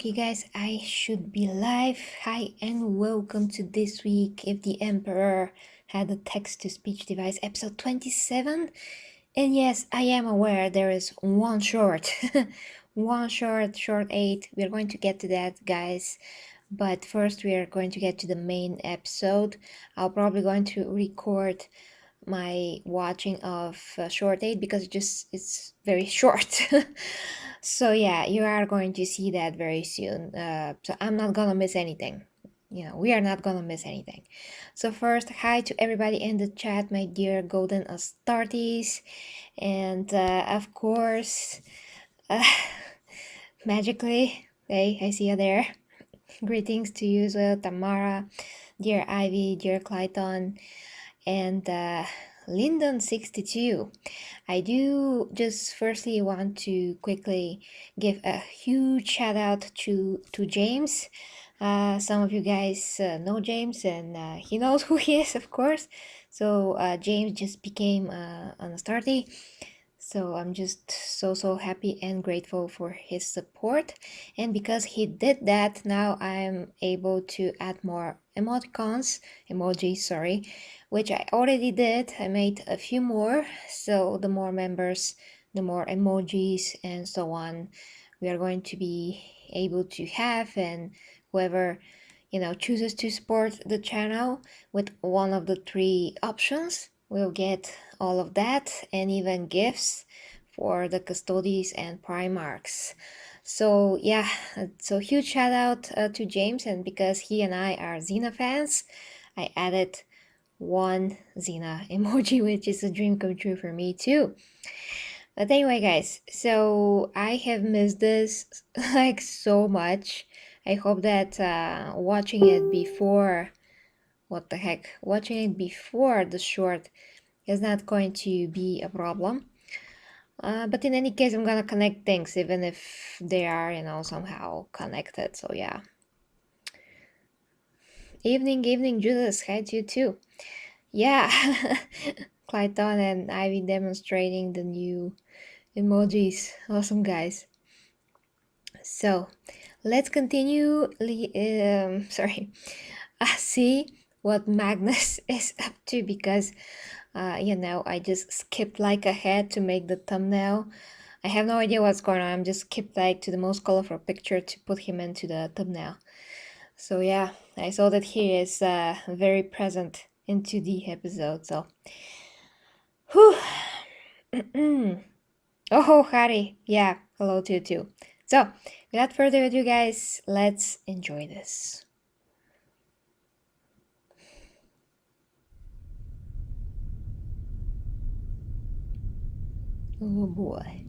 Okay guys, I should be live. Hi and welcome to this week If the Emperor Had a Text-to-Speech Device episode 27. And yes, I am aware there is one short. One short 8. We are going to get to that, guys. But first we are going to get to the main episode. I'll probably going to record my watching of short 8 because it's very short. So yeah, you are going to see that very soon. So I'm not gonna miss anything. We are not gonna miss anything. So first, hi to everybody in the chat, my dear golden Astartes, and of course, uh, magically, hey, I see you there. Greetings to you as well, Tamara, dear Ivy, dear Clayton, and Lyndon62. I do just firstly want to quickly give a huge shout out to James. Some of you guys know James, and he knows who he is, of course. So James just became an Astarte. So I'm just so happy and grateful for his support. And because he did that, now I'm able to add more emojis, sorry, which I already did. I made a few more. So the more members, the more emojis and so on we are going to be able to have, and whoever chooses to support the channel with one of the three options will get all of that, and even gifts for the custodies and primarchs. So yeah, so huge shout out to James, and because he and I are Xena fans, I added one Xena emoji, which is a dream come true for me too. But anyway, guys, so I have missed this like so much. I hope that watching it before, watching it before the short is not going to be a problem. But in any case, I'm gonna connect things, even if they are, somehow connected. So yeah. Evening, Judas. Hi to you too. Yeah. Clayton and Ivy demonstrating the new emojis. Awesome, guys. So let's continue. See what Magnus is up to, because I just skipped like ahead to make the thumbnail. I have no idea what's going on. I'm just skipped like to the most colorful picture to put him into the thumbnail. So yeah, I saw that he is very present into the episode. So, whew. Oh, Harry. Yeah, hello to you too. So, without further ado, guys, let's enjoy this. Oh boy.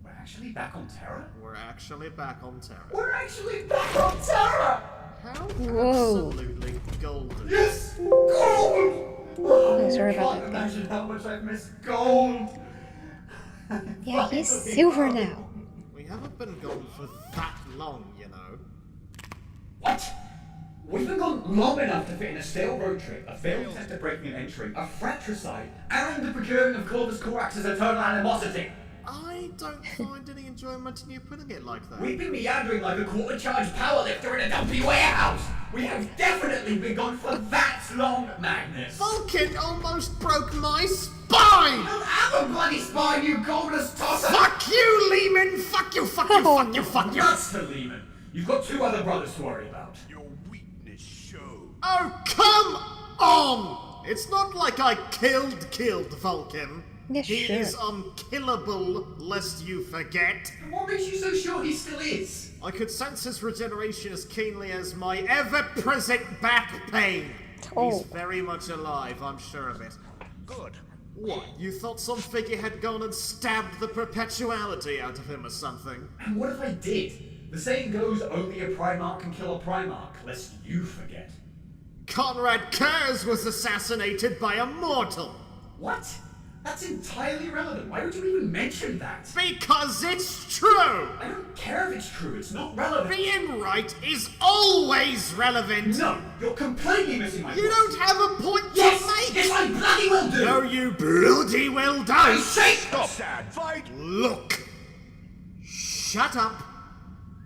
We're actually back on Terra? We're actually back on Terra. We're actually back on Terra! How Whoa. absolutely golden. Yes! Gold! Oh, sorry I about can't that, guys. imagine how much I've missed gold! Yeah, he's Finally silver home. now. We haven't been gone for that long, you know. What? We've been gone long enough to fit in a stale road trip, a failed test of breaking and entering, a fratricide, and the procuring of Corvus Corax's eternal animosity. I don't find any enjoyment in you putting it like that. We've been meandering like a quarter-charged powerlifter in a dumpy warehouse. We have definitely been gone for that long, Magnus. Vulkan almost broke my spine! You don't have a bloody spine, you golden tosser! Fuck you, Lehman! Fuck you, fuck you, fuck you, fuck you! Nuts to Lehman. You've got two other brothers to worry about. Your weakness shows. Oh, come on! It's not like I killed Vulkan. Yeah, He sure. is unkillable, lest you forget. And what makes you so sure he still is? I could sense his regeneration as keenly as my ever-present back pain. Oh. He's very much alive, I'm sure of it. Good. What, you thought some figure had gone and stabbed the perpetuality out of him or something? And what if I did? The saying goes, only a Primarch can kill a Primarch, lest you forget. Conrad Kurz was assassinated by a mortal. What? That's entirely irrelevant. Why would you even mention that? Because it's true! I don't care if it's true, it's not relevant. Being right is always relevant! No, you're completely missing my point. You don't have a point Yes! to make! Yes, I bloody well do! No, you bloody well I don't! say Stop that! Fight! Look! Shut up!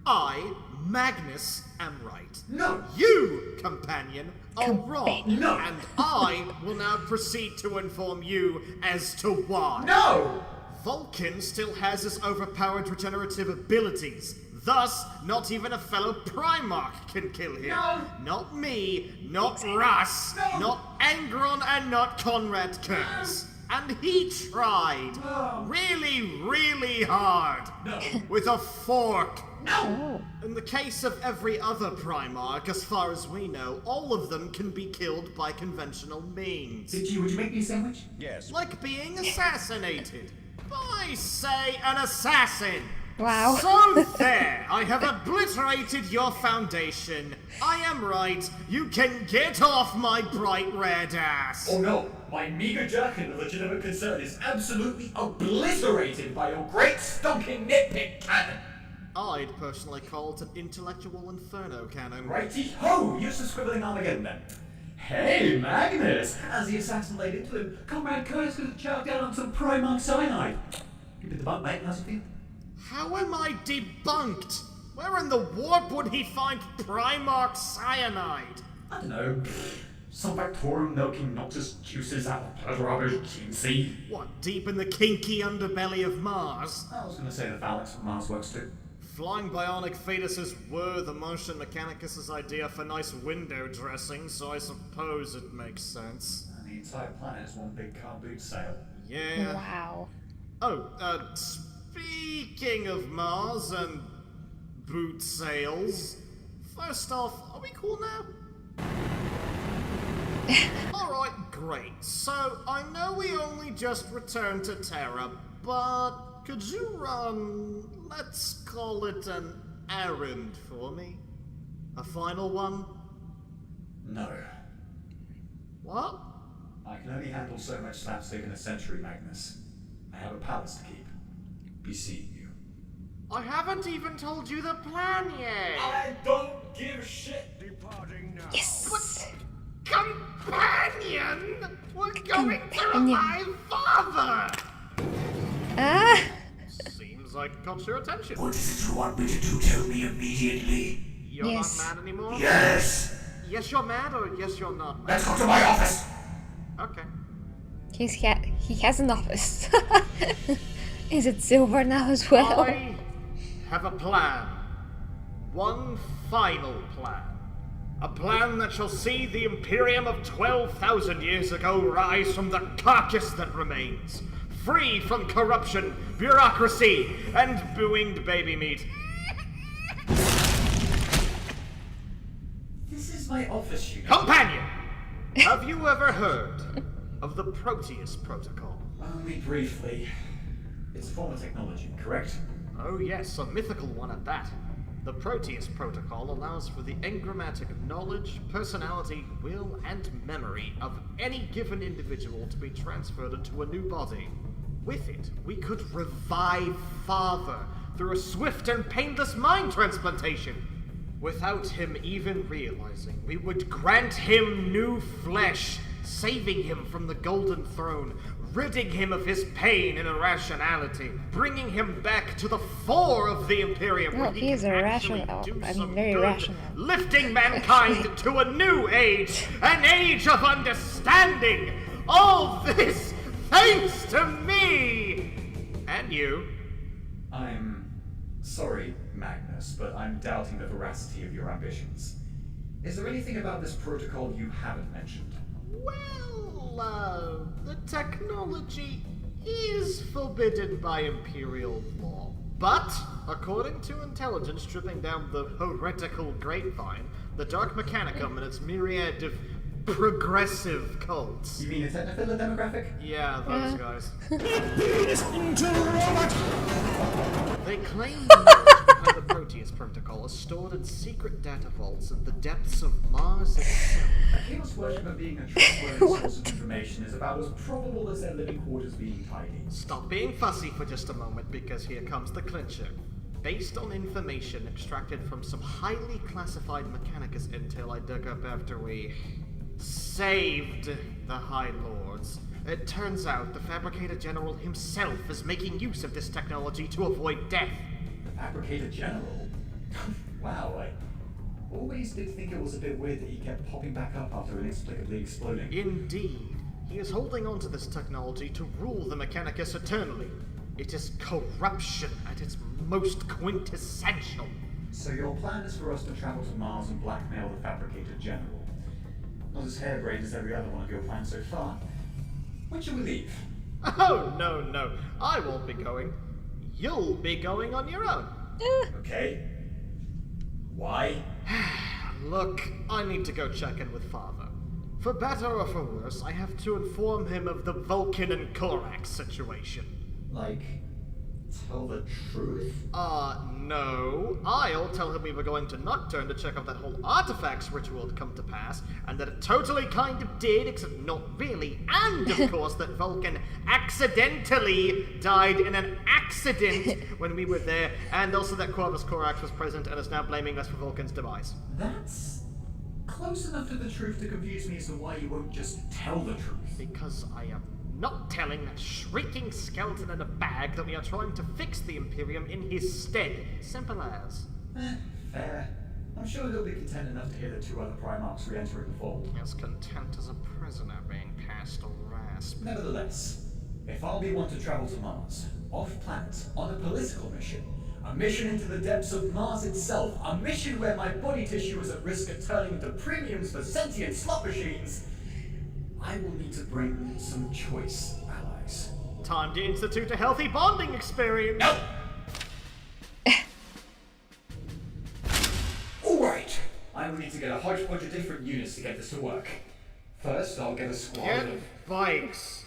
I, Magnus, am right. No! You, companion, are wrong. No. And I will now proceed to inform you as to why. No! Vulkan still has his overpowered regenerative abilities. Thus, not even a fellow Primarch can kill him. No. Not me, not Russ, No. not Angron, and not Conrad Kurtz. And he tried. No. Really, really hard. No. With a fork. No! In the case of every other Primarch, as far as we know, all of them can be killed by conventional means. Would you make me a sandwich? Yes. Like being assassinated. By, say, an assassin. Wow. So there, I have obliterated your foundation. I am right. You can get off my bright red ass. Oh no, my meager jerkin of legitimate concern is absolutely obliterated by your great stonking nitpick cannon. I'd personally call it an intellectual inferno cannon. Righty-ho! Use the scribbling Armageddon then. Hey, Magnus! As the assassin laid into him, Comrade Curtis could have chowed down on some Primarch cyanide. You did the bump, mate. How's it feel? How am I debunked? Where in the warp would he find Primarch cyanide? I don't know. Some Victorium milking Noctis juices out of blood rubbish gene seed. What, deep in the kinky underbelly of Mars? I was gonna say the phalanx of Mars works too. Flying bionic fetuses were the Motion Mechanicus' idea for nice window dressing, so I suppose it makes sense. And the entire planet is one big car boot sale. Yeah. Wow. Oh, speaking of Mars and boot sales, first off, are we cool now? Alright, great. So, I know we only just returned to Terra, but could you run, let's call it an errand for me? A final one? No. What? I can only handle so much slapstick in a century, Magnus. I have a palace to keep. Be seeing you. I haven't even told you the plan yet! I don't give shit! Departing now. Yes. Companion! We're going to Companion. my father! Ah. Seems like it caught your attention. What is it you want me to do? Tell me immediately. You're Yes. not mad anymore? Yes! Yes, you're mad, or yes, you're not mad? Let's go to my office! Okay. He has an office. Is it silver now as well? I have a plan. One final plan. A plan that shall see the imperium of 12,000 years ago rise from the carcass that remains. Free from corruption, bureaucracy, and booinged baby meat. This is my office, you know. Companion! Have you ever heard of the Proteus Protocol? Only briefly. It's a form of technology, correct? Oh yes, a mythical one at that. The Proteus Protocol allows for the engrammatic knowledge, personality, will, and memory of any given individual to be transferred into a new body. With it, we could revive Father through a swift and painless mind transplantation. Without him even realizing, we would grant him new flesh, saving him from the Golden Throne, ridding him of his pain and irrationality, bringing him back to the fore of the Imperium Well, where he is can actually irrational. do I mean, some very good, rational. lifting mankind to a new age, an age of understanding. All this thanks to me! And you. I'm sorry, Magnus, but I'm doubting the veracity of your ambitions. Is there anything about this protocol you haven't mentioned? Well, the technology is forbidden by Imperial law. But, according to intelligence stripping down the heretical grapevine, the Dark Mechanicum and its myriad of progressive cults. You mean a technophila demographic? Yeah, those guys. They claim the knowledge behind the Proteus protocol are stored in secret data vaults in the depths of Mars itself. A chaos worshipper being a trustworthy source of information is about as probable as their living quarters being tidy. Stop being fussy for just a moment, because here comes the clincher. Based on information extracted from some highly classified Mechanicus intel I dug up after we saved the High Lords, it turns out the Fabricator General himself is making use of this technology to avoid death. The Fabricator General? Wow, I always did think it was a bit weird that he kept popping back up after inexplicably exploding. Indeed. He is holding on to this technology to rule the Mechanicus eternally. It is corruption at its most quintessential. So your plan is for us to travel to Mars and blackmail the Fabricator General. Not as harebrained as every other one of your plans so far. When shall we leave? Oh, no. I won't be going. You'll be going on your own. Okay. Why? Look, I need to go check in with Father. For better or for worse, I have to inform him of the Vulkan and Korax situation. Like, tell the truth? No. I'll tell him we were going to Nocturne to check out that whole artifacts ritual had come to pass, and that it totally kind of did, except not really, and of course that Vulkan accidentally died in an accident when we were there, and also that Corvus Corax was present and is now blaming us for Vulkan's demise. That's close enough to the truth to confuse me as to why you won't just tell the truth. Because I am not telling that shrieking skeleton in a bag that we are trying to fix the Imperium in his stead. Simple as. Fair. I'm sure he'll be content enough to hear the two other Primarchs re-entering the fold. As content as a prisoner being cast a rasp. Nevertheless, if I'll be one to travel to Mars, off-planet, on a political mission, a mission into the depths of Mars itself, a mission where my body tissue is at risk of turning into premiums for sentient slot machines, I will need to bring some choice allies. Time to institute a healthy bonding experience! No! Alright! I will need to get a hodgepodge of different units to get this to work. First, I'll get a squad Get of... bikes!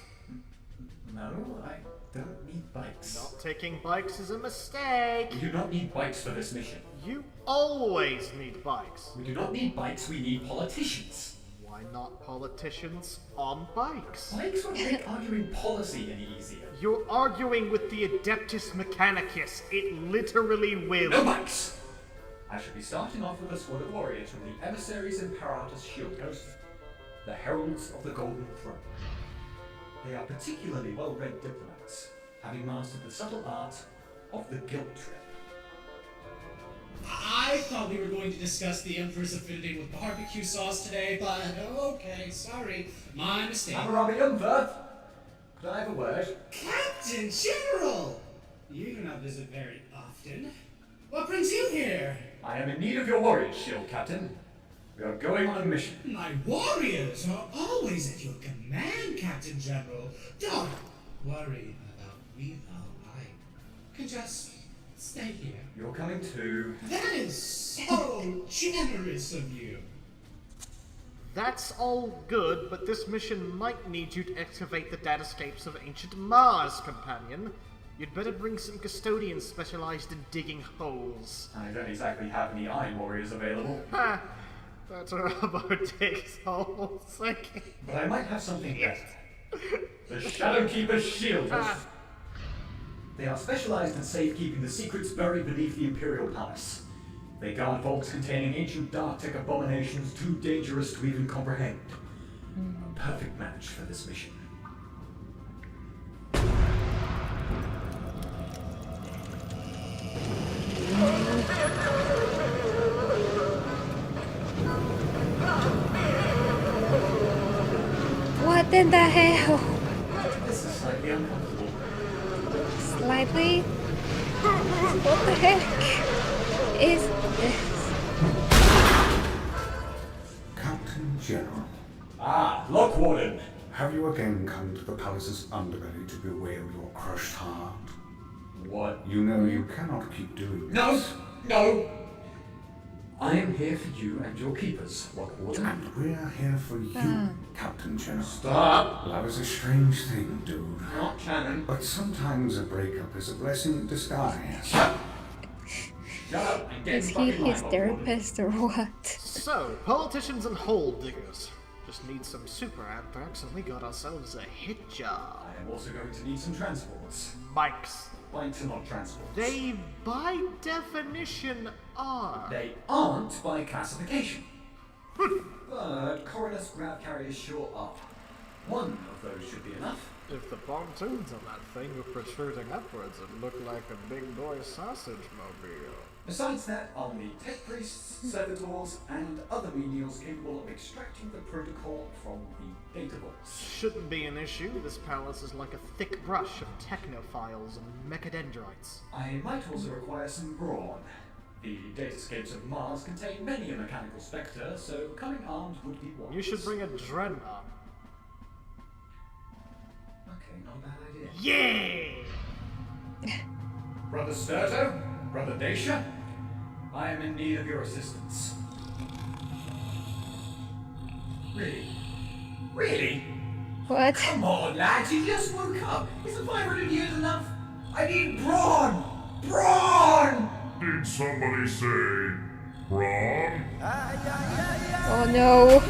No, I don't need bikes. Not taking bikes is a mistake! We do not need bikes for this mission. You always need bikes. We do not need bikes, we need politicians. Why not politicians on bikes? Bikes would make arguing policy any easier. You're arguing with the Adeptus Mechanicus. It literally will. No bikes! I should be starting off with a squad of warriors from the Emissaries Imperatus Shield Coast, the Heralds of the Golden Throne. They are particularly well-read diplomats, having mastered the subtle art of the guilt trip. I thought we were going to discuss the Emperor's affinity with barbecue sauce today, but okay, sorry. My mistake. Hammurabi Umver! Could I have a word? Captain General! You do not visit very often. What brings you here? I am in need of your warriors, Shield Captain. We are going on a mission. My warriors are always at your command, Captain General. Don't worry about me, though. I can just stay here. You're coming too. That is so generous of you. That's all good, but this mission might need you to excavate the datascapes of ancient Mars, companion. You'd better bring some custodians specialized in digging holes. I don't exactly have any Iron Warriors available. Ha! That's a Robo digs holes. But I might have something better. The Shadowkeeper's Shielders. They are specialized in safekeeping the secrets buried beneath the Imperial Palace. They guard vaults containing ancient Dark-Tech abominations too dangerous to even comprehend. A perfect match for this mission. What in the hell? This is slightly uncomfortable. Slightly? What the heck is this? Captain General, Ah, Lock Warden! have you again come to the palace's underbelly to bewail your crushed heart? What? You know you cannot keep doing No! this. No! I am here for you and your keepers, Lock Warden. And we're here for you, Captain General. Stop! Love is a strange thing, dude. Not canon. But sometimes a breakup is a blessing in disguise. Shut up and get Is in he fucking line, his overlord. therapist or what? So, politicians and hole diggers. Just need some super anthrax and we got ourselves a hit job. I am also going to need some transports. Bikes. Bikes are not transports. They, by definition, are. They aren't by classification. But coroner's grab carriers sure are. One of those should be enough. If the pontoons on that thing were protruding upwards, it looked like a big boy sausage mobile. Besides that, I'll need tech priests, servitors, and other menials capable of extracting the protocol from the data vaults. Shouldn't be an issue. This palace is like a thick brush of technophiles and mechadendrites. I might also require some brawn. The datascapes of Mars contain many a mechanical spectre, so coming armed would be wise. You should bring a dreadnought. Okay, not a bad idea. Yeah! Brother Sturto? Brother Dacia? I am in need of your assistance. Really? Really? What? Come on, lads, you just woke up. Isn't 500 years enough? I need brawn! Brawn! Did somebody say Ron? Oh no!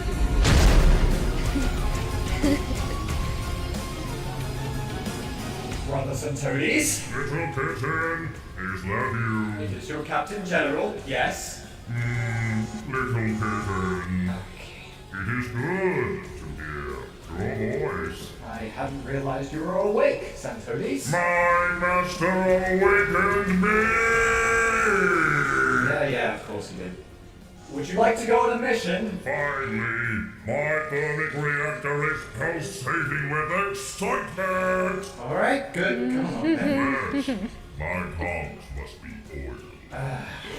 Brother Centaures? Little kitten, is that you? It is your Captain General, yes? Little kitten. It is good to hear your voice. I hadn't realized you were awake, Centaures. My master awakened me! Yeah, of course you did. Would you like to go on a mission? Finally, my thermic reactor is pulsating with excitement! Alright, good. Come on then. Yes, my tongues must be oiled.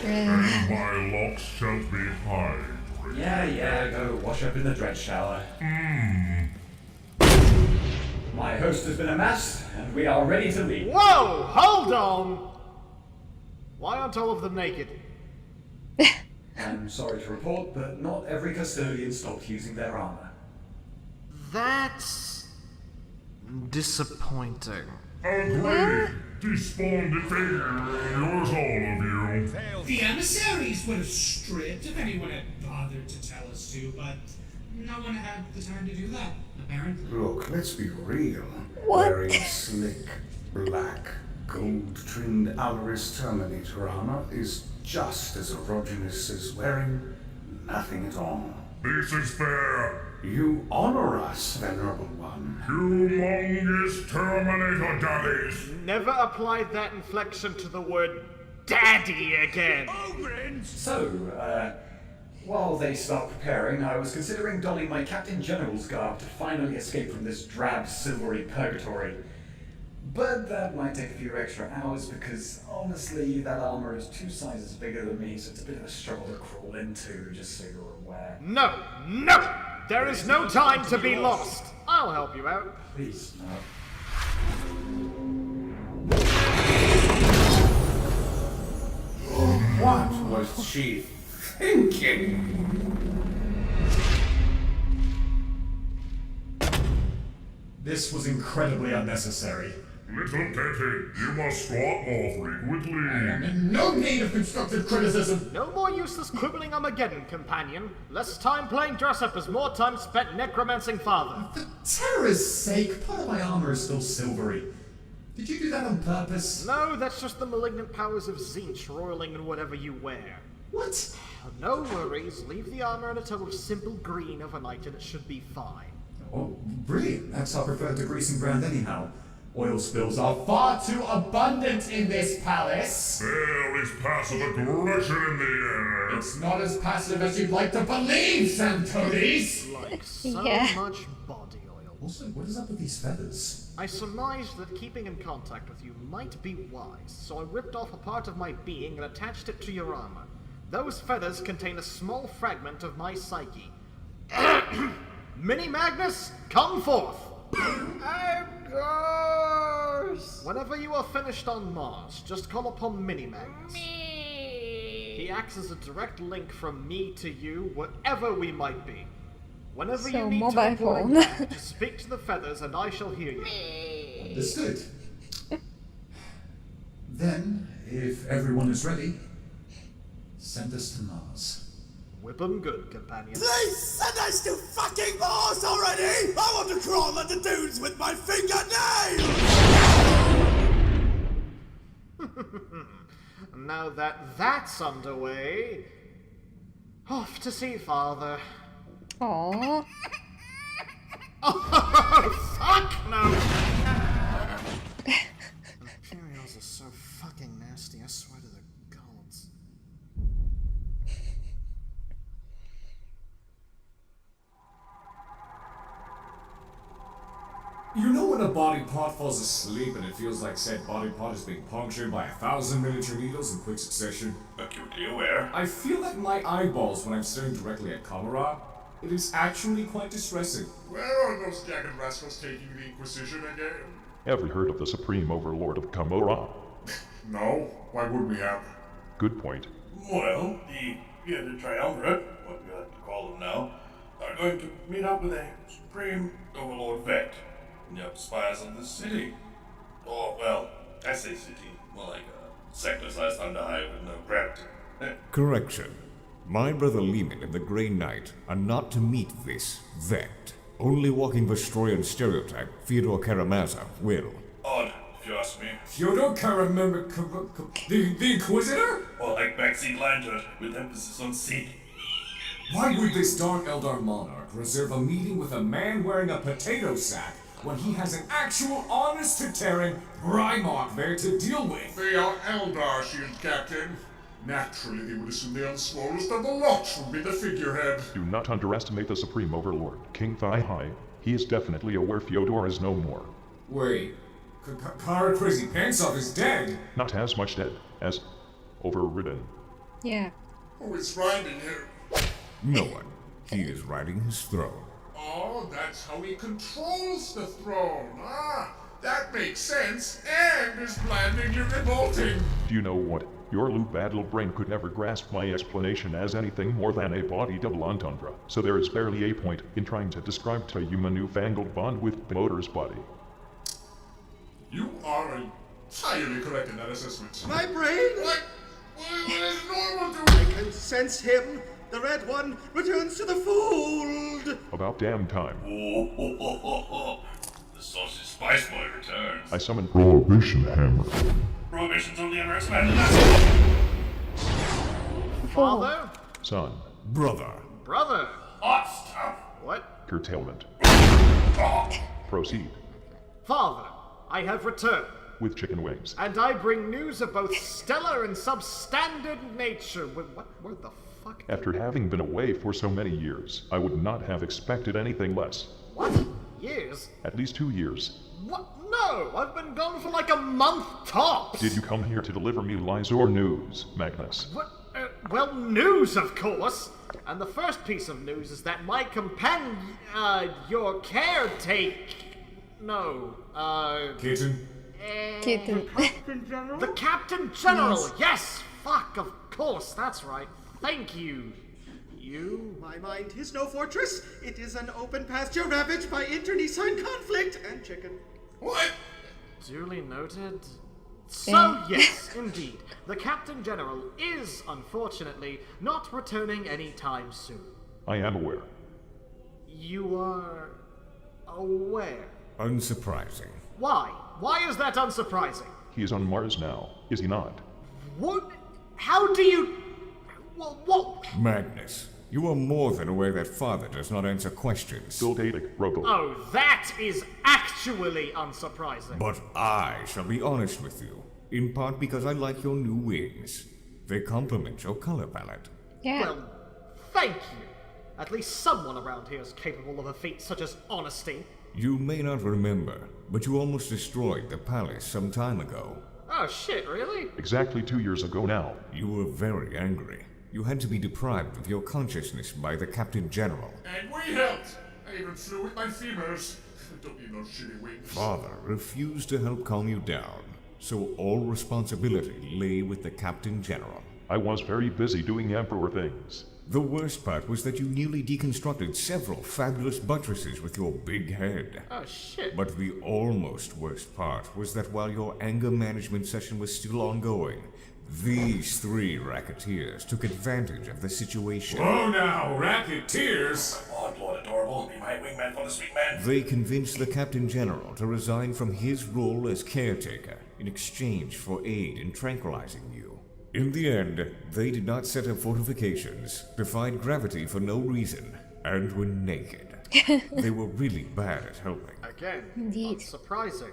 And my locks shall be hydrated. Yeah, go wash up in the dredge shower. My host has been amassed, and we are ready to leave. Whoa! Hold on! Why aren't all of them naked? I'm sorry to report, but not every custodian stopped using their armor. That's disappointing. Agreed. Despondent failures, all of you. The emissaries would have stripped if anyone had bothered to tell us to, but no one had the time to do that, apparently. Look, let's be real. What? Wearing slick, black, gold-trimmed Alaris Terminator armor is just as erogenous as wearing nothing at all. This is fair. You honor us, Venerable One. Humongous Terminator daddies. Never applied that inflection to the word daddy again. So, while they start preparing, I was considering donning my Captain General's garb to finally escape from this drab, silvery purgatory. But that might take a few extra hours because, honestly, that armor is 2 sizes bigger than me, so it's a bit of a struggle to crawl into, just so you're aware. No! There is no time to be lost. I'll help you out. Please, no. What was she thinking? This was incredibly unnecessary. Little Kitty, you must squat more frequently. In no need of constructive criticism. No more useless quibbling Armageddon, companion. Less time playing dress-up as more time spent necromancing father. For Terra's sake, part of my armor is still silvery. Did you do that on purpose? No, that's just the malignant powers of Zinch roiling in whatever you wear. What? No worries, leave the armor in a tone of simple green overnight and it should be fine. Oh, brilliant. That's our preferred degreasing brand anyhow. Oil spills are far too abundant in this palace. There is passive aggression in the air. It's not as passive as you'd like to believe, Santones! Like so Yeah. much body oil. Also, what is up with these feathers? I surmised that keeping in contact with you might be wise, so I ripped off a part of my being and attached it to your armor. Those feathers contain a small fragment of my psyche. Mini Magnus, come forth! Whenever you are finished on Mars, just call upon Mini Magnus. He acts as a direct link from me to you, wherever we might be. Whenever So, you need mobile to report phone. back, just speak to the feathers and I shall hear you. Understood. Then, if everyone is ready, Send us to Mars. Whip 'em good, companion. Please send us to fucking Mars already! I want to crawl on the dunes with my fingernails! Now that that's underway, off to see Father. Aww. Oh, fuck no! Imperials are so fucking nasty, I swear to the gods. You know when a body part falls asleep and it feels like said body part is being punctured by 1,000 miniature needles in quick succession? Acutely aware. I feel that my eyeballs when I'm staring directly at camera. It is actually quite distressing. Where are those jagged rascals taking the Inquisition again? Ever heard of the Supreme Overlord of Camorra? No, why would we have? Good point. Well, the Triumvirate, what we like to call them now, are going to meet up with a Supreme Overlord vet in the upspires of the city. Or, well, I say city, more like a sector-sized underhive with no gravity. Correction. My brother Lehman and the Grey Knight are not to meet this vet. Only walking Vestroyan stereotype, Fyodor Karamazov, will. Odd, if you ask me. Fyodor Karamazov, the Inquisitor? Or like backseat lantern with emphasis on seat. Why would this Dark Eldar monarch reserve a meeting with a man wearing a potato sack when he has an actual honest-to-tearing Primarch there to deal with? They are Eldar, Shield Captain. Naturally, they would assume the unsmallest of the lot would be the figurehead. Do not underestimate the Supreme Overlord, King Thigh-High. He is definitely aware Fyodor is no more. Wait, Kara Crazy Pantsov is dead? Not as much dead as overridden. Yeah. Who is riding here? No one. He is riding his throne. Oh, that's how he controls the throne. Ah, that makes sense, and is blandingly revolting. Do you know what? Your loop battle brain could never grasp my explanation as anything more than a body double entendre, so there is barely a point in trying to describe to you my newfangled bond with the motor's body. You are entirely correct in that assessment. My brain! What is normal I doing? can sense him! The Red One returns to the fold! About damn time. The saucy Spice Boy returns. I summon Prohibition Hammer. Prohibition's only underestimated. That's Father? son, Brother. Brother? hot stuff. What? curtailment. Proceed Father, I have returned, with chicken wings. and I bring news of both stellar and substandard nature. What word the fuck? After having been away for so many years, I would not have expected anything less. What? Years? At least 2 years. What? No, I've been gone for like a month tops. Did you come here to deliver me lies or news, Magnus? What? Well, news, of course. And the first piece of news is that my companion, your Kitten? Kitten. the Captain General. Yes. Fuck, of course, that's right. Thank you. You? My mind is no fortress. It is an open pasture ravaged by internecine conflict and chicken. What? Duly noted. So, yes, indeed, the Captain General is, unfortunately, not returning anytime soon. I am aware. You are aware. Unsurprising. Why? Why is that unsurprising? He is on Mars now, is he not? What? How do you... What? Magnus, you are more than aware that Father does not answer questions. Still dating, Robo. Oh, that is actually unsurprising. But I shall be honest with you, in part because I like your new wings. They complement your color palette. Yeah. Well, thank you. At least someone around here is capable of a feat such as honesty. You may not remember, but you almost destroyed the palace some time ago. Oh shit, really? Exactly 2 years ago now. You were very angry. You had to be deprived of your consciousness by the Captain General. And we helped. I even flew with my femurs. Don't need no shitty wings. Father refused to help calm you down, so all responsibility lay with the Captain General. I was very busy doing Emperor things. The worst part was that you nearly deconstructed several fabulous buttresses with your big head. Oh, shit. But the almost worst part was that while your anger management session was still ongoing, these three racketeers took advantage of the situation. Oh, now, racketeers! Come on, Lord Adorable, be my wingman for the sweet man. They convinced the Captain General to resign from his role as caretaker in exchange for aid in tranquilizing you. In the end, they did not set up fortifications, defied gravity for no reason, and were naked. They were really bad at helping. Again, Indeed. unsurprising.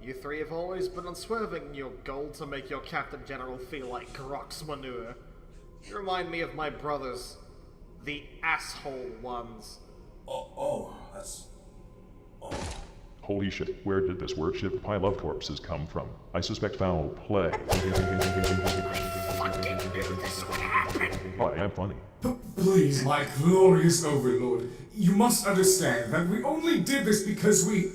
You three have always been unswerving in your goal to make your Captain General feel like Grok's manure. You remind me of my brothers, the asshole ones. That's... Holy shit, where did this worship pile of corpses come from? I suspect foul play. Fucking knew this would happen. Oh, I am funny. Please, my glorious overlord, you must understand that we only did this because we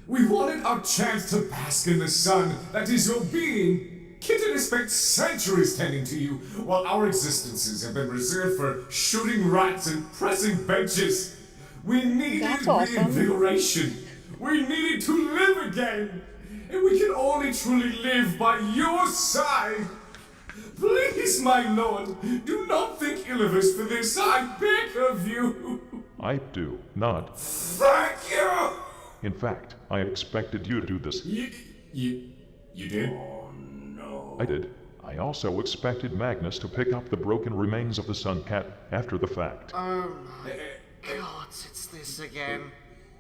wanted our chance to bask in the sun that is your being. Kitten has spent centuries tending to you, while our existences have been reserved for shooting rats and pressing benches. We needed That's awesome. reinvigoration. We needed to live again. And we can only truly live by your side. Please, my lord, do not think ill of us for this. I beg of you. I do not. Thank you. In fact, I expected you to do this. You did? I did. I also expected Magnus to pick up the broken remains of the Sun Cat after the fact. Oh my god, it's this again.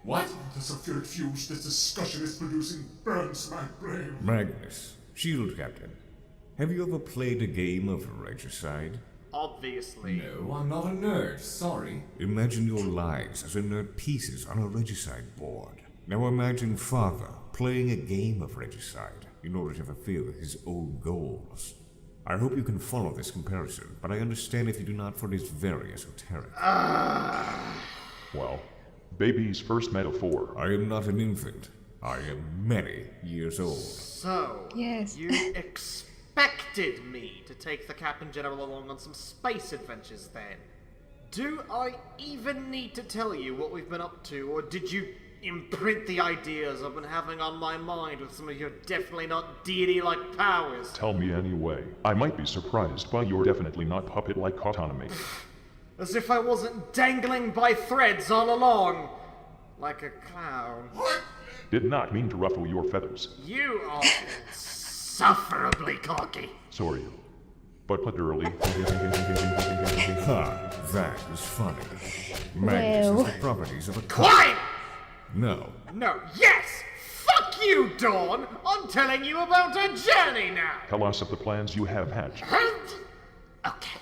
What? The sulfuric fumes this discussion is producing burns my brain. Magnus, Shield Captain, have you ever played a game of Regicide? Obviously. No, I'm not a nerd. Sorry. Imagine your lives as inert pieces on a Regicide board. Now imagine Father playing a game of Regicide in order to fulfill his own goals. I hope you can follow this comparison, but I understand if you do not, for it is very esoteric. Well, baby's first metaphor. I am not an infant. I am many years old. So, Yes. you expected me to take the Captain General along on some space adventures then? Do I even need to tell you what we've been up to, or did you imprint the ideas I've been having on my mind with some of your definitely not deity-like powers? Tell me anyway. I might be surprised by your definitely not puppet-like autonomy. As if I wasn't dangling by threads all along, like a clown. Did not mean to ruffle your feathers. You are insufferably cocky. Sorry. But literally. Ha, that is funny. Magnus Well. has the properties of a Quiet! No. No, yes! Fuck you, Dawn! I'm telling you about a journey now! Tell us of the plans you have hatched. Okay.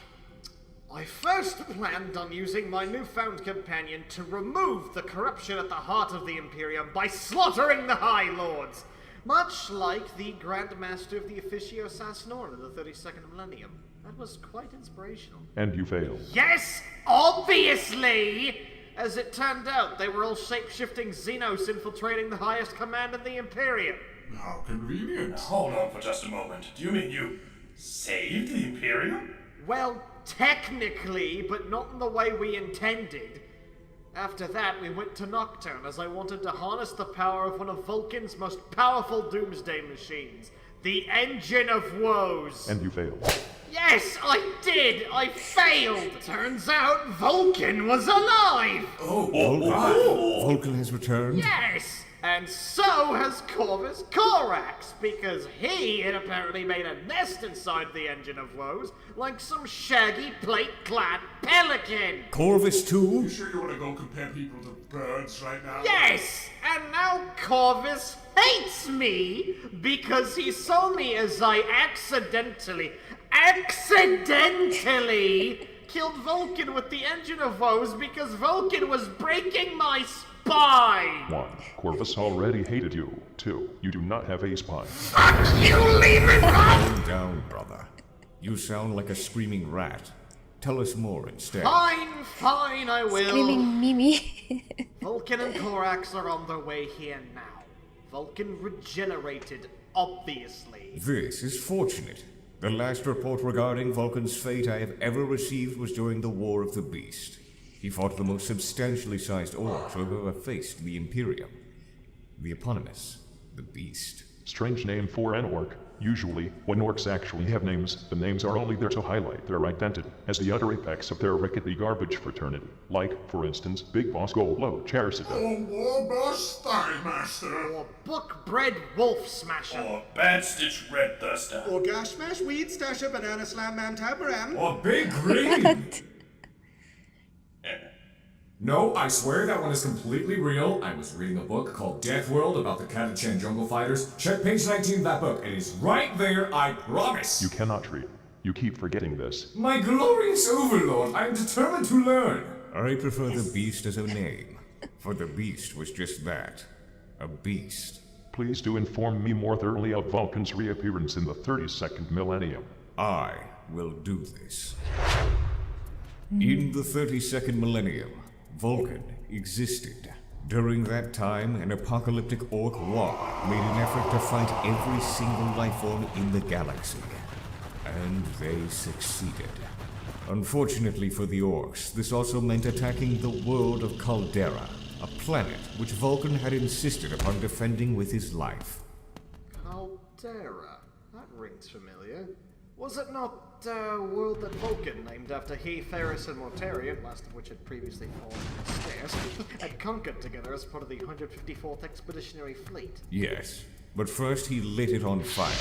I first planned on using my newfound companion to remove the corruption at the heart of the Imperium by slaughtering the High Lords, much like the Grand Master of the Officio Sassnor in the 32nd Millennium. That was quite inspirational. And you failed. Yes, obviously! As it turned out, they were all shape-shifting Xenos infiltrating the highest command in the Imperium. How convenient. Hold on for just a moment. Do you mean you saved the Imperium? Well, technically, but not in the way we intended. After that, we went to Nocturne as I wanted to harness the power of one of Vulkan's most powerful doomsday machines, the Engine of Woes. And you failed. Yes, I did! I failed! Turns out Vulkan was alive! Vulkan has returned? Yes! And so has Corvus Corax, because he had apparently made a nest inside the Engine of Woes, like some shaggy plate-clad pelican! Corvus too? You sure you want to go compare people to birds right now? Yes! And now Corvus hates me because he saw me as I accidentally killed Vulkan with the Engine of Woes because Vulkan was breaking my spine! 1. Corvus already hated you. 2. You do not have a spine. You leave it Calm down, brother. You sound like a screaming rat. Tell us more instead. Fine, I will. Screaming Mimi. Vulkan and Corax are on their way here now. Vulkan regenerated, obviously. This is fortunate. The last report regarding Vulkan's fate I have ever received was during the War of the Beast. He fought the most substantially sized orcs who have ever faced the Imperium. The eponymous, the Beast. Strange name for an orc. Usually, when orcs actually have names, the names are only there to highlight their identity as the utter apex of their rickety garbage fraternity. Like, for instance, Big Boss Goldlow, Charisida. Or War Boss Thigh Master. Or Book-Bred Wolf Smasher. Or Bad Stitch Red Thirster. Or Gash Mash Weed Stasher Banana Slam Man Tabaram. Or Big Green! No, I swear that one is completely real. I was reading a book called Death World about the Catachan jungle fighters. Check page 19 of that book. It is right there, I promise. You cannot read. You keep forgetting this. My glorious overlord, I am determined to learn. I prefer the Beast as a name, for the Beast was just that, a beast. Please do inform me more thoroughly of Vulkan's reappearance in the 32nd millennium. I will do this. In the 32nd millennium, Vulkan existed. During that time, an apocalyptic orc war made an effort to fight every single life form in the galaxy. And they succeeded. Unfortunately for the orcs, this also meant attacking the world of Caldera, a planet which Vulkan had insisted upon defending with his life. Caldera? That rings familiar. Was it not a world that Vulkan, named after he, Ferris, and Mortarion, last of which had previously fallen in the stairs, had conquered together as part of the 154th Expeditionary Fleet? Yes, but first he lit it on fire.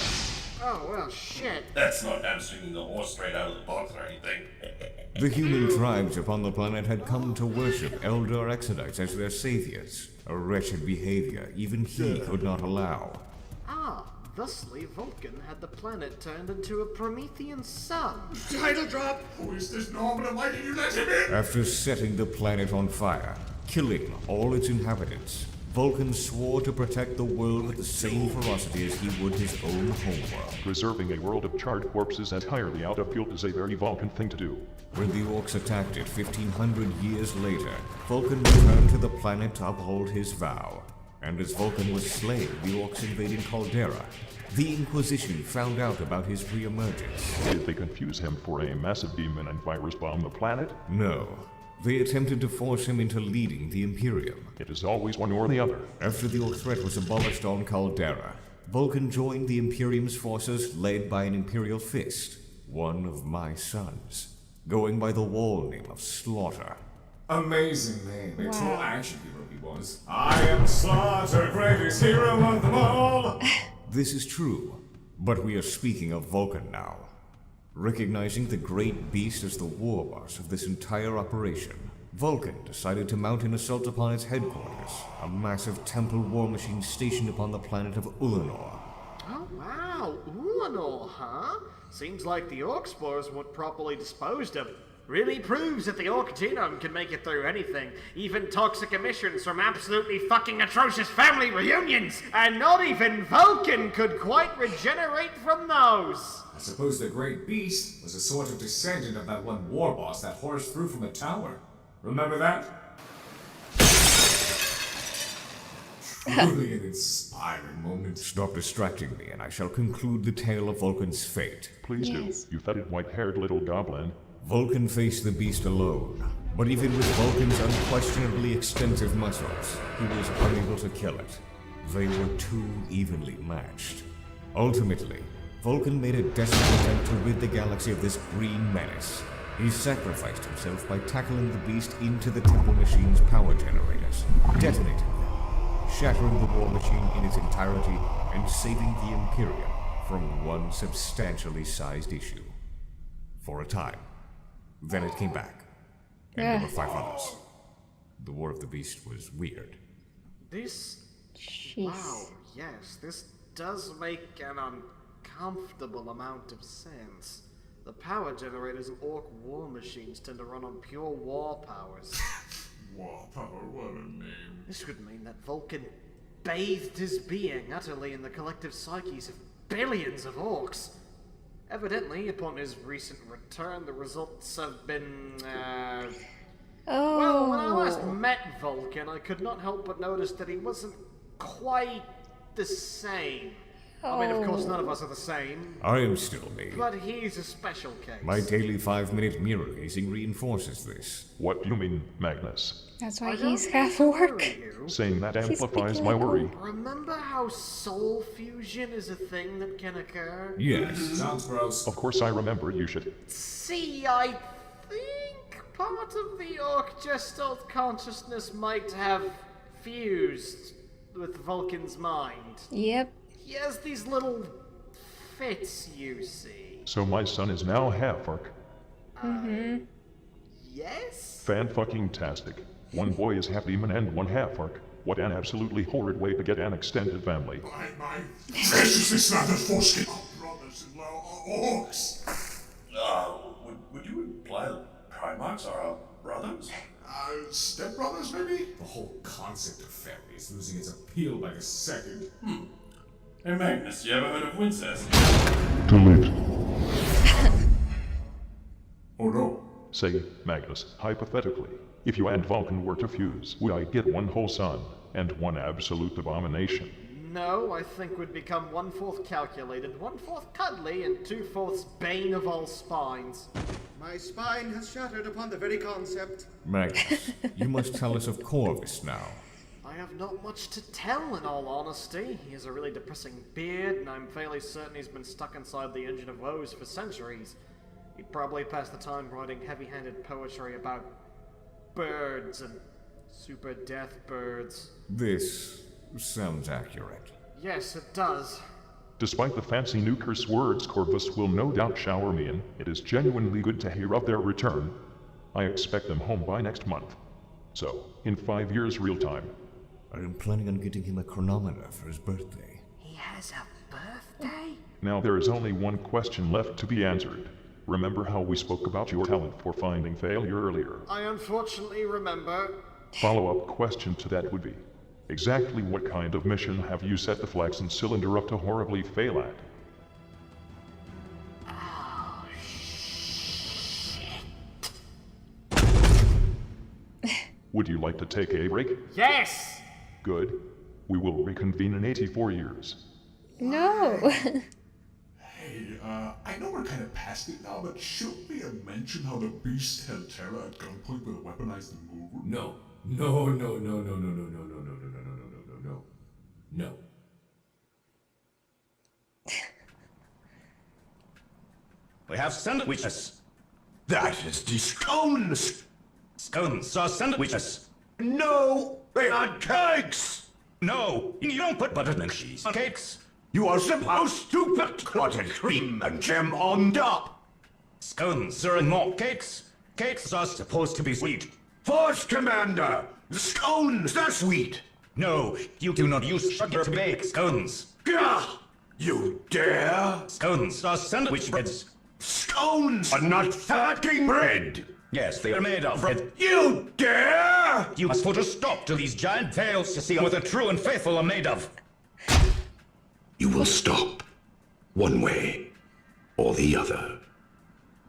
Oh, well, shit. That's not hamstringing the horse straight out of the box or anything. The human tribes upon the planet had come to worship Eldar Exodites as their saviors, a wretched behavior even he could not allow. Ah, thusly Vulkan had the planet turned into a Promethean sun. Title drop! Who is this Norman and why did you let him in? After setting the planet on fire, killing all its inhabitants, Vulkan swore to protect the world with the same ferocity as he would his own homeworld. Preserving a world of charred corpses entirely out of guilt is a very Vulkan thing to do. When the orcs attacked it 1,500 years later, Vulkan returned to the planet to uphold his vow. And as Vulkan was slain, the orcs invaded Caldera. The Inquisition found out about his reemergence. Did they confuse him for a massive demon and virus bomb the planet? No. They attempted to force him into leading the Imperium. It is always one or the other. After the orc threat was abolished on Caldera, Vulkan joined the Imperium's forces led by an Imperial Fist, one of my sons, going by the wall name of Slaughter. Amazing name. A true action hero he was. I am Slaughter, greatest hero of them all. This is true, but we are speaking of Vulkan now. Recognizing the great beast as the war boss of this entire operation, Vulkan decided to mount an assault upon its headquarters, a massive temple war machine stationed upon the planet of Ulanor. Oh wow, Ulanor, huh? Seems like the orc spores weren't properly disposed of. Really proves that the orc genome can make it through anything, even toxic emissions from absolutely fucking atrocious family reunions! And not even Vulkan could quite regenerate from those! I suppose the Great Beast was a sort of descendant of that one war boss that horse threw from a tower. Remember that? Truly an inspiring moment. Stop distracting me, and I shall conclude the tale of Vulkan's fate. Please do, you fetid white-haired little goblin. Vulkan faced the beast alone, but even with Vulkan's unquestionably extensive muscles, he was unable to kill it. They were too evenly matched. Ultimately, Vulkan made a desperate attempt to rid the galaxy of this green menace. He sacrificed himself by tackling the beast into the temple machine's power generators, detonating them, shattering the war machine in its entirety, and saving the Imperium from one substantially sized issue. For a time. Then it came back. And there were 5 others. The War of the Beast was weird. This... Jeez. Wow, yes, this does make an uncomfortable amount of sense. The power generators of orc war machines tend to run on pure war powers. War power, what a name. This would mean that Vulkan bathed his being utterly in the collective psyches of billions of orcs. Evidently, upon his recent return, the results have been, Well, when I last met Vulkan, I could not help but notice that he wasn't quite the same. I mean, of course, none of us are the same, I am still me. but he's a special case. My daily 5-minute mirror gazing reinforces this. What do you mean, Magnus? That's why I he's don't half mean to orc. worry you. Saying that He's amplifies speaking my like worry. Remember how soul fusion is a thing that can occur? Yes. Sounds gross. Of course I remember, you should. See, I think part of the orc gestalt consciousness might have fused with Vulkan's mind. Yep. He has these little fits, you see. So my son is now half-orc. Yes? Fan-fucking-tastic. One boy is half-demon and one half-orc. What an absolutely horrid way to get an extended family. My graciously slandered foreskin. Our brothers-in-law are orcs. Would you imply that Primarchs are our brothers? Stepbrothers, maybe? The whole concept of family is losing its appeal by the second. Hey Magnus, you ever heard of Wincest? Delete. Oh no. Say, Magnus, hypothetically, if you and Vulcan were to fuse, would I get one whole son and one absolute abomination? No, I think we'd become 1/4 calculated, 1/4 cuddly, and 2/4 bane of all spines. My spine has shattered upon the very concept. Magnus, you must tell us of Corvus now. I have not much to tell, in all honesty. He has a really depressing beard, and I'm fairly certain he's been stuck inside the Engine of Woes for centuries. He'd probably pass the time writing heavy-handed poetry about birds and super death birds. This sounds accurate. Yes, it does. Despite the fancy new curse words Corvus will no doubt shower me in, it is genuinely good to hear of their return. I expect them home by next month. So, in 5 years real time. I am planning on getting him a chronometer for his birthday. He has a birthday? Now there is only one question left to be answered. Remember how we spoke about your talent for finding failure earlier? I unfortunately remember. Follow-up question to that would be, exactly what kind of mission have you set the Flaxen Cylinder up to horribly fail at? Oh, shit. Would you like to take a break? Yes! Good. We will reconvene in 84 years. No. Hey, I know we're kind of past it now, but should we have mentioned how the beast held Terra at gunpoint with a weaponized remover? No. No, no, no, no, no, no, no, no, no, no, no, no, no, no, no. No. We have sandwiches. That is the scones! Scones are sandwiches. No, they are cakes! No, you don't put butter and cheese on cakes. You are supposed to put clotted cream and jam on top! Scones are not cakes. Cakes are supposed to be sweet. Force Commander! The scones, they're sweet! No, you do not use sugar to bake scones. Gah! You dare? Scones are sandwich breads. Scones are not fucking bread! Yes, they are made of bread. You dare? You must put a stop to these giant tales to see what the true and faithful are made of. You will stop. One way or the other.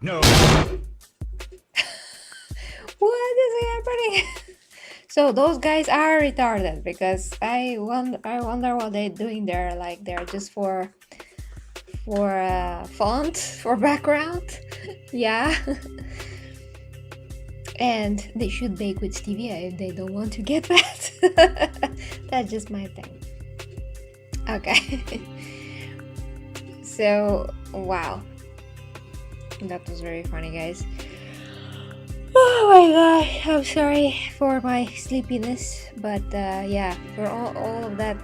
No. What is happening? So those guys are retarded because I wonder what they're doing there. Like they're just for font, for background. Yeah. And they should bake with stevia if they don't want to get fat. That's just my thing. Okay. So, wow. That was very funny, guys. Oh my gosh, I'm sorry for my sleepiness, but yeah, for all of that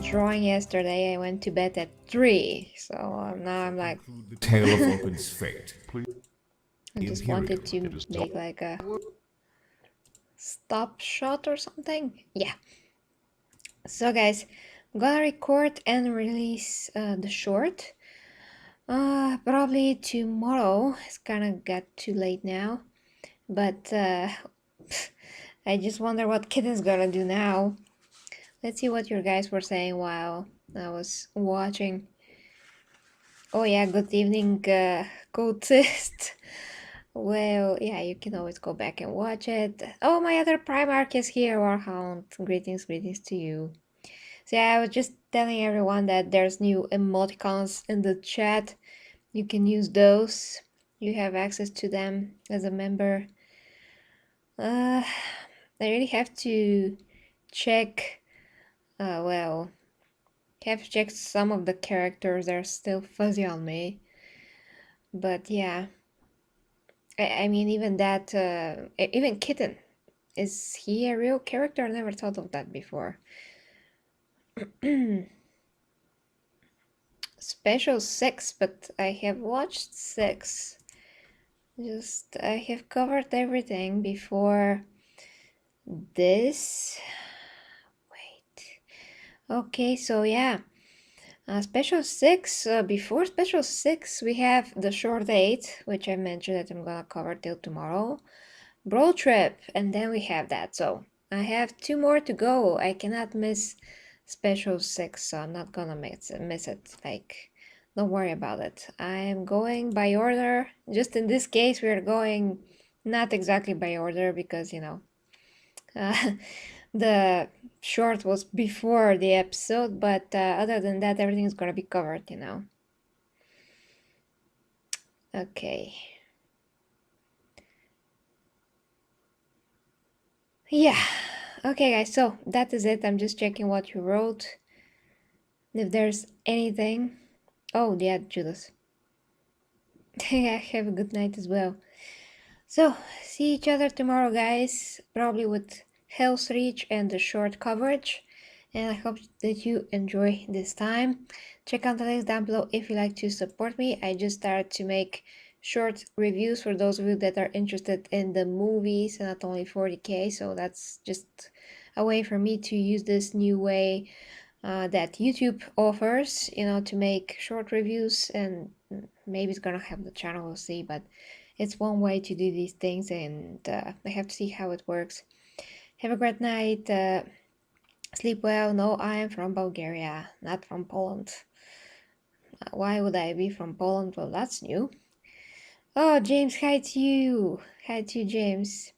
drawing yesterday, I went to bed at 3, so now I'm like... The tale of Vulkan's fate. I just wanted to make like a stop shot or something. Yeah. So guys, I'm gonna record and release the short. Probably tomorrow. It's kinda got too late now. But I just wonder what Kitten's gonna do now. Let's see what your guys were saying while I was watching. Oh yeah, good evening, Cultist. Well, yeah, you can always go back and watch it. Oh, my other Primarch is here, Warhound. Greetings to you. So yeah, I was just telling everyone that there's new emoticons in the chat. You can use those. You have access to them as a member. I really have to check. Well, have checked some of the characters. They're still fuzzy on me. But yeah, I mean, even that, even Kitten, is he a real character? I never thought of that before. Special 6, but I have watched 6. Just, I have covered everything before this. Wait. Okay, so yeah. Special 6, before Special 6, we have the Short 8, which I mentioned that I'm gonna cover till tomorrow. Brawl Trip, and then we have that. So I have 2 more to go. I cannot miss Special 6, so I'm not gonna miss it. Like, don't worry about it. I am going by order. Just in this case, we are going not exactly by order because, you know, the short was before the episode, but other than that, everything is gonna be covered, you know. Okay. Yeah. Okay, guys, so that is it. I'm just checking what you wrote. If there's anything. Oh, yeah, Judas. Yeah, have a good night as well. So, see each other tomorrow, guys. Probably with Hell's Reach and the short coverage. And I hope that you enjoy this time. Check out the links down below if you like to support me. I just started to make short reviews for those of you that are interested in the movies and not only 40k. So that's just a way for me to use this new way that YouTube offers, you know, to make short reviews, and maybe it's gonna help the channel, we'll see, but it's one way to do these things, and I have to see how it works. Have a great night, sleep well. No, I am from Bulgaria, not from Poland. Why would I be from Poland? Well, that's new. Oh, James, hi to you. Hi to you, James.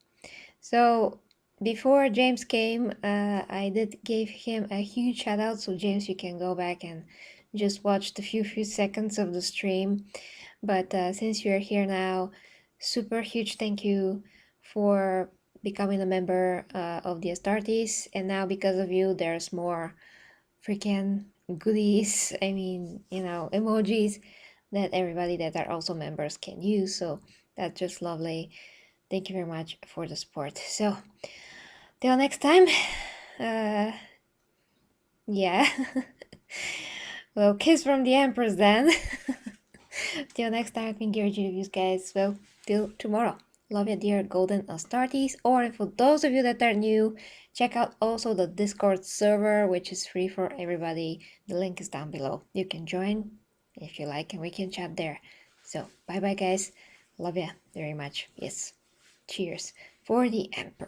So, before James came, I did give him a huge shout out. So James, you can go back and just watch the few seconds of the stream. But since you're here now, super huge thank you for becoming a member of the Astartes. And now because of you, there's more freaking goodies. I mean, you know, emojis that everybody that are also members can use. So that's just lovely. Thank you very much for the support. So, till next time, yeah. Well, kiss from the Empress then. Till next time, I've been Gary Reviews, guys. Well, till tomorrow. Love you, dear Golden Astartes. Or for those of you that are new, check out also the Discord server, which is free for everybody. The link is down below. You can join if you like, and we can chat there. So, bye bye, guys. Love you very much. Yes. Cheers for the Emperor.